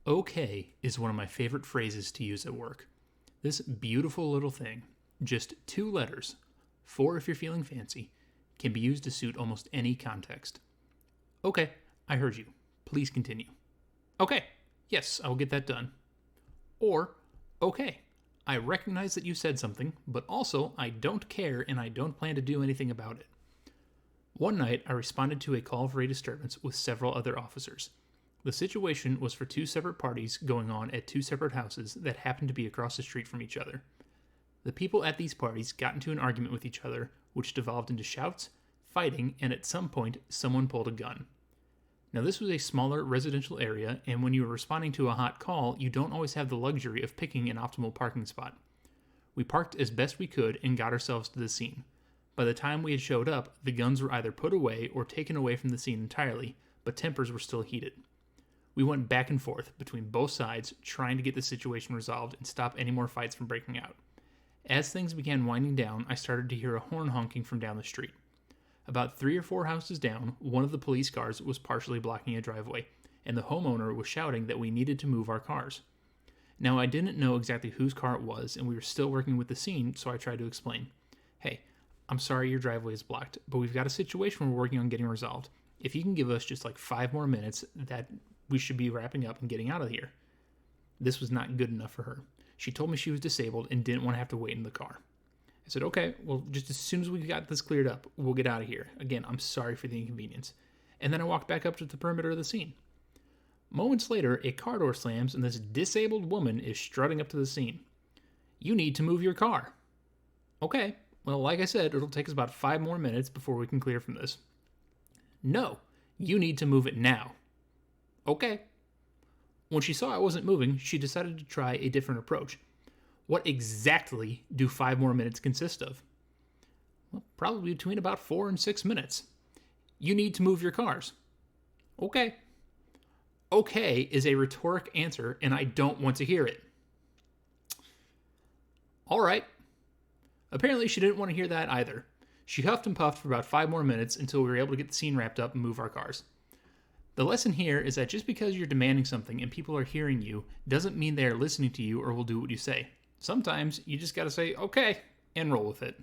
Okay is one of my favorite phrases to use at work. This beautiful little thing, just two letters, four if you're feeling fancy, can be used to suit almost any context. Okay, I heard you. Please continue. Okay, yes, I will get that done. Or, okay, I recognize that you said something, but also I don't care and I don't plan to do anything about it. One night, I responded to a call for a disturbance with several other officers. The situation was for two separate parties going on at two separate houses that happened to be across the street from each other. The people at these parties got into an argument with each other, which devolved into shouts, fighting, and at some point, someone pulled a gun. Now, this was a smaller residential area, and when you are responding to a hot call, you don't always have the luxury of picking an optimal parking spot. We parked as best we could and got ourselves to the scene. By the time we had showed up, the guns were either put away or taken away from the scene entirely, but tempers were still heated. We went back and forth between both sides, trying to get the situation resolved and stop any more fights from breaking out. As things began winding down, I started to hear a horn honking from down the street. About 3 or 4 houses down, one of the police cars was partially blocking a driveway, and the homeowner was shouting that we needed to move our cars. Now, I didn't know exactly whose car it was, and we were still working with the scene, so I tried to explain. Hey, I'm sorry your driveway is blocked, but we've got a situation we're working on getting resolved. If you can give us just like 5 more minutes, that we should be wrapping up and getting out of here. This was not good enough for her. She told me she was disabled and didn't want to have to wait in the car. I said, okay, well, just as soon as we got this cleared up, we'll get out of here. Again, I'm sorry for the inconvenience. And then I walked back up to the perimeter of the scene. Moments later, a car door slams and this disabled woman is strutting up to the scene. You need to move your car. Okay, well, like I said, it'll take us about 5 more minutes before we can clear from this. No, you need to move it now. Okay. When she saw I wasn't moving, she decided to try a different approach. What exactly do 5 more minutes consist of? Well, probably between about 4 and 6 minutes. You need to move your cars. Okay. Okay is a rhetoric answer, and I don't want to hear it. All right. Apparently, she didn't want to hear that either. She huffed and puffed for about 5 more minutes until we were able to get the scene wrapped up and move our cars. The lesson here is that just because you're demanding something and people are hearing you doesn't mean they are listening to you or will do what you say. Sometimes you just gotta say, okay, and roll with it.